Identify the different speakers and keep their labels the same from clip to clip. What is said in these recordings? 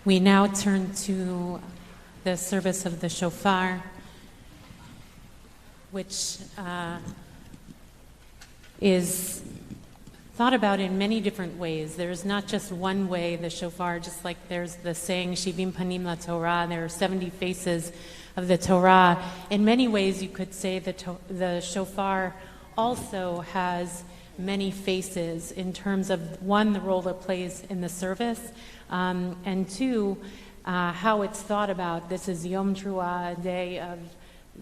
Speaker 1: We now turn to the service of the Shofar, which is thought about in many different ways. There's not just one way the Shofar, just like there's the saying, Shivim Panim La Torah, there are 70 faces of the Torah. In many ways, you could say the Shofar also has many faces in terms of, one, the role it plays in the service, and two, how it's thought about. This is Yom Teruah, a day of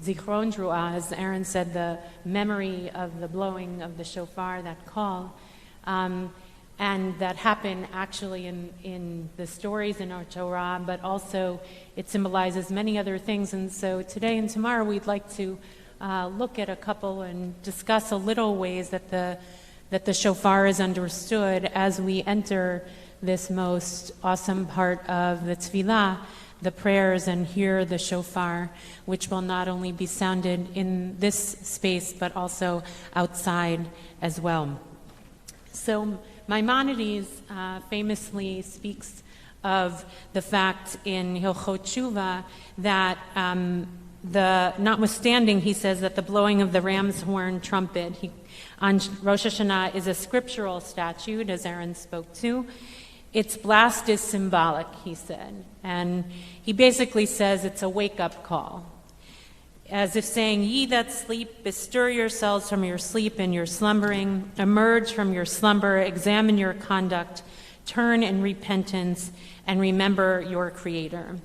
Speaker 1: Zichron Teruah, as Aaron said, the memory of the blowing of the shofar, that call, and that happened actually in the stories in our Torah, but also it symbolizes many other things. And so today and tomorrow we'd like to look at a couple and discuss a little ways that the shofar is understood as we enter this most awesome part of the tefillah, the prayers, and hear the shofar, which will not only be sounded in this space but also outside as well. So Maimonides famously speaks of the fact in Hilchot Tshuva that notwithstanding, he says that the blowing of the ram's horn trumpet on Rosh Hashanah is a scriptural statute, as Aaron spoke to. Its blast is symbolic, he said. And he basically says it's a wake-up call, as if saying, ye that sleep, bestir yourselves from your sleep and your slumbering, emerge from your slumber, examine your conduct, turn in repentance, and remember your Creator.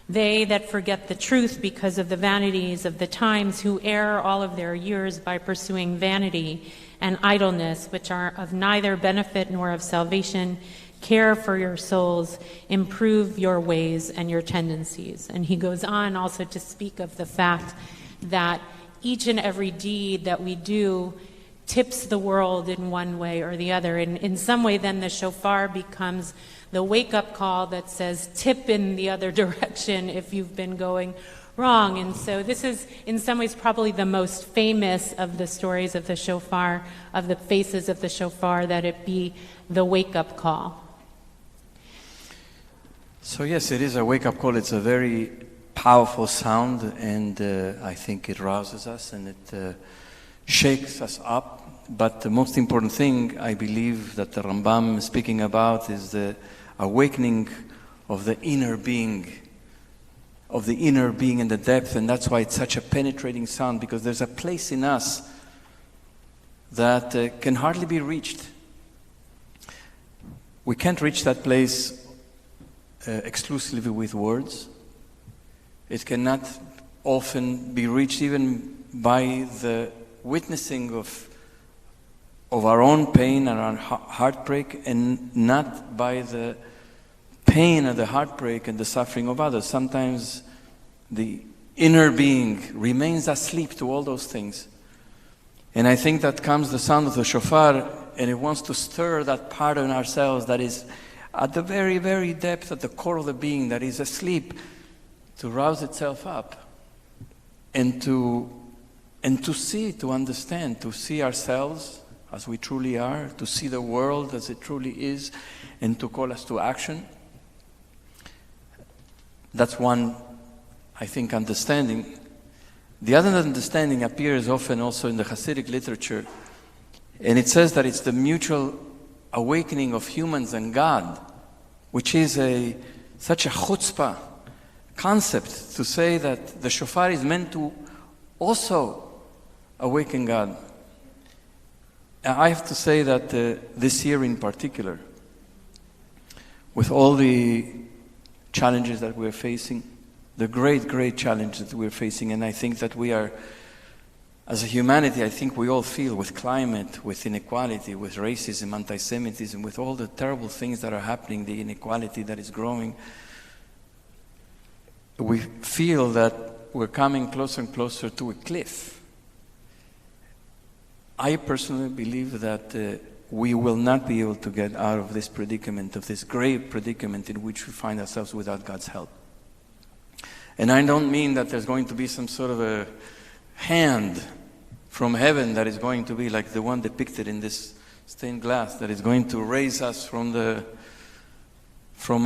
Speaker 1: They that forget the truth because of the vanities of the times, who err all of their years by pursuing vanity and idleness, which are of neither benefit nor of salvation, care for your souls, improve your ways and your tendencies. And he goes on also to speak of the fact that each and every deed that we do tips the world in one way or the other. And in some way, then the shofar becomes the wake-up call that says, tip in the other direction if you've been going wrong. And so this is, in some ways, probably the most famous of the stories of the shofar, of the faces of the shofar, that it be the wake-up call.
Speaker 2: So yes, it is a wake-up call. It's a very powerful sound, and I think it rouses us and it shakes us up. But the most important thing, I believe, that the Rambam is speaking about is the awakening of the inner being, in the depth, and that's why it's such a penetrating sound, because there's a place in us that can hardly be reached. We can't reach that place exclusively with words. It cannot often be reached even by the witnessing of our own pain and our heartbreak, and not by the pain and the heartbreak and the suffering of others. Sometimes the inner being remains asleep to all those things. And I think that comes the sound of the shofar, and it wants to stir that part in ourselves that is at the very, very depth, at the core of the being, that is asleep, to rouse itself up and to see, to understand, to see ourselves as we truly are, to see the world as it truly is, and to call us to action. That's one, I think, understanding. The other understanding appears often also in the Hasidic literature, and it says that it's the mutual awakening of humans and God, which is such a chutzpah concept to say that the shofar is meant to also awaken God. I have to say that this year in particular, with all the challenges that we're facing, the great, great challenges that we're facing, and I think that we are, as a humanity, I think we all feel, with climate, with inequality, with racism, anti-Semitism, with all the terrible things that are happening, the inequality that is growing, we feel that we're coming closer and closer to a cliff. I personally believe that we will not be able to get out of this predicament, of this grave predicament in which we find ourselves without God's help. And I don't mean that there's going to be some sort of a hand from heaven that is going to be like the one depicted in this stained glass, that is going to raise us from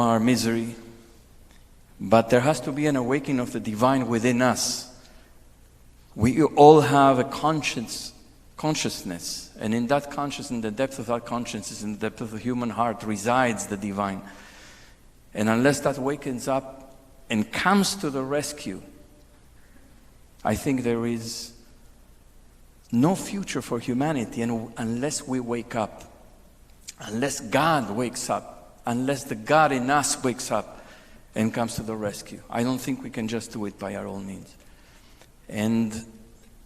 Speaker 2: our misery, But there has to be an awakening of the divine within us. We all have a consciousness, and in that consciousness, in the depth of that consciousness, in the depth of the human heart, resides the divine. And unless that wakens up and comes to the rescue, I think there is no future for humanity unless we wake up, unless God wakes up, unless the God in us wakes up and comes to the rescue. I don't think we can just do it by our own means. And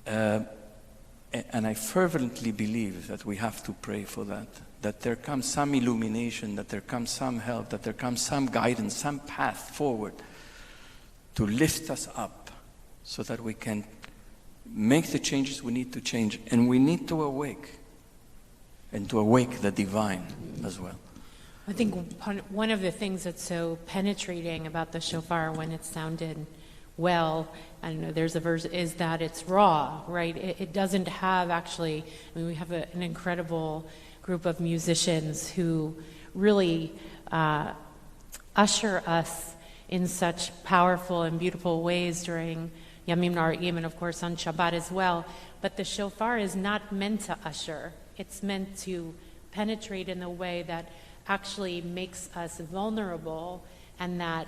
Speaker 2: I fervently believe that we have to pray for that there comes some illumination, that there comes some help, that there comes some guidance, some path forward to lift us up so that we can make the changes we need to change. And we need to awake, and to awake the divine as well.
Speaker 1: I think one of the things that's so penetrating about the shofar when it sounded well, I know there's a verse, is that it's raw, right? It doesn't have actually, I mean, we have an incredible group of musicians who really usher us in such powerful and beautiful ways during Yamim Nara'im and of course on Shabbat as well. But the shofar is not meant to usher. It's meant to penetrate in a way that actually makes us vulnerable, and that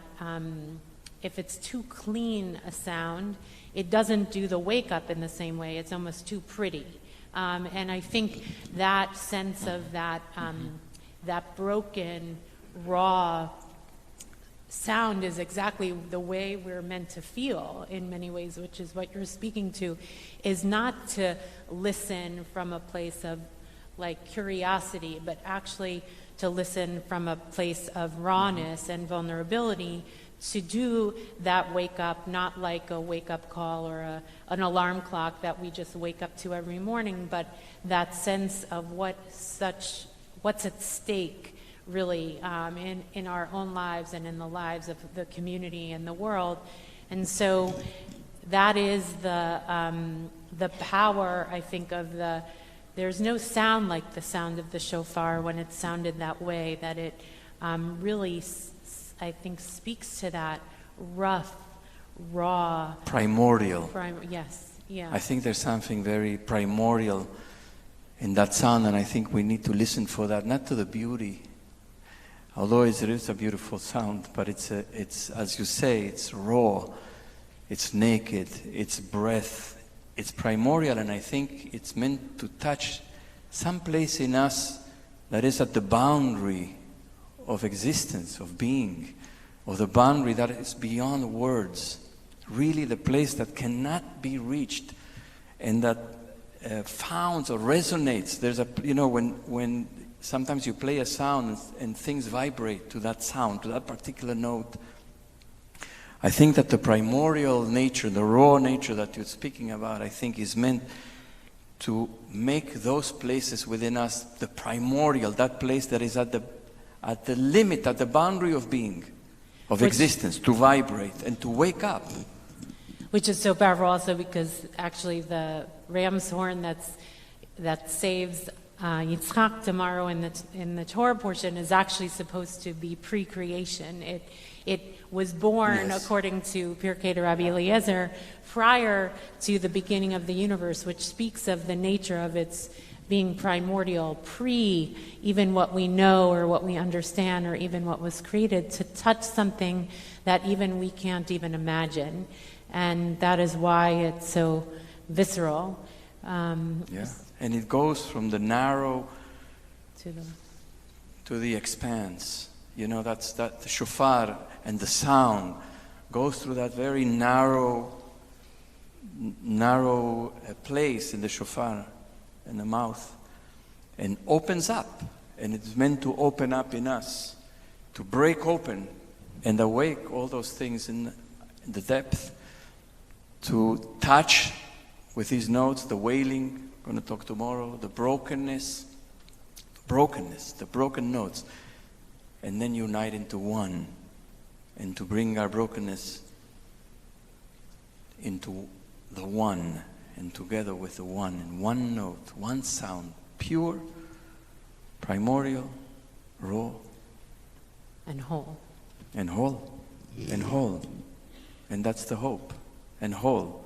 Speaker 1: if it's too clean a sound, it doesn't do the wake up in the same way. It's almost too pretty. And I think that sense of that broken, raw sound is exactly the way we're meant to feel in many ways, which is what you're speaking to, is not to listen from a place of like curiosity, but actually to listen from a place of rawness and vulnerability, to do that wake up, not like a wake up call or an alarm clock that we just wake up to every morning, but that sense of what's at stake really in our own lives and in the lives of the community and the world. And so that is the power, I think, of there's no sound like the sound of the shofar when it sounded that way, that it really, I think, speaks to that rough, raw...
Speaker 2: Primordial.
Speaker 1: Yes, yeah.
Speaker 2: I think there's something very primordial in that sound, and I think we need to listen for that, not to the beauty. Although it is a beautiful sound, but it's as you say, it's raw, it's naked, it's breath, it's primordial, and I think it's meant to touch some place in us that is at the boundary of existence, of being, or the boundary that is beyond words, really the place that cannot be reached, and that founds or resonates. There's when sometimes you play a sound and things vibrate to that sound, to that particular note. I think that the primordial nature, the raw nature that you're speaking about, I think is meant to make those places within us, the primordial, that place that is at the limit, at the boundary of being, of existence, to vibrate and to wake up.
Speaker 1: Which is so powerful also because actually the ram's horn that saves Yitzchak tomorrow in the Torah portion is actually supposed to be pre-creation. It was born, yes, according to Pirkei Rabbi Eliezer, prior to the beginning of the universe, which speaks of the nature of its being primordial, pre even what we know or what we understand or even what was created, to touch something that even we can't even imagine. And that is why it's so visceral.
Speaker 2: Yeah, and it goes from the narrow to the expanse. You know, that's the shofar and the sound goes through that very narrow place in the shofar, in the mouth, and opens up. And it's meant to open up in us, to break open and awake all those things in the depth, to touch with these notes, the wailing, we're going to talk tomorrow, the brokenness, the broken notes, and then unite into one, and to bring our brokenness into the one, and together with the one, in one note, one sound, pure, primordial, raw,
Speaker 1: and whole.
Speaker 2: And whole. and whole. And that's the hope. And whole.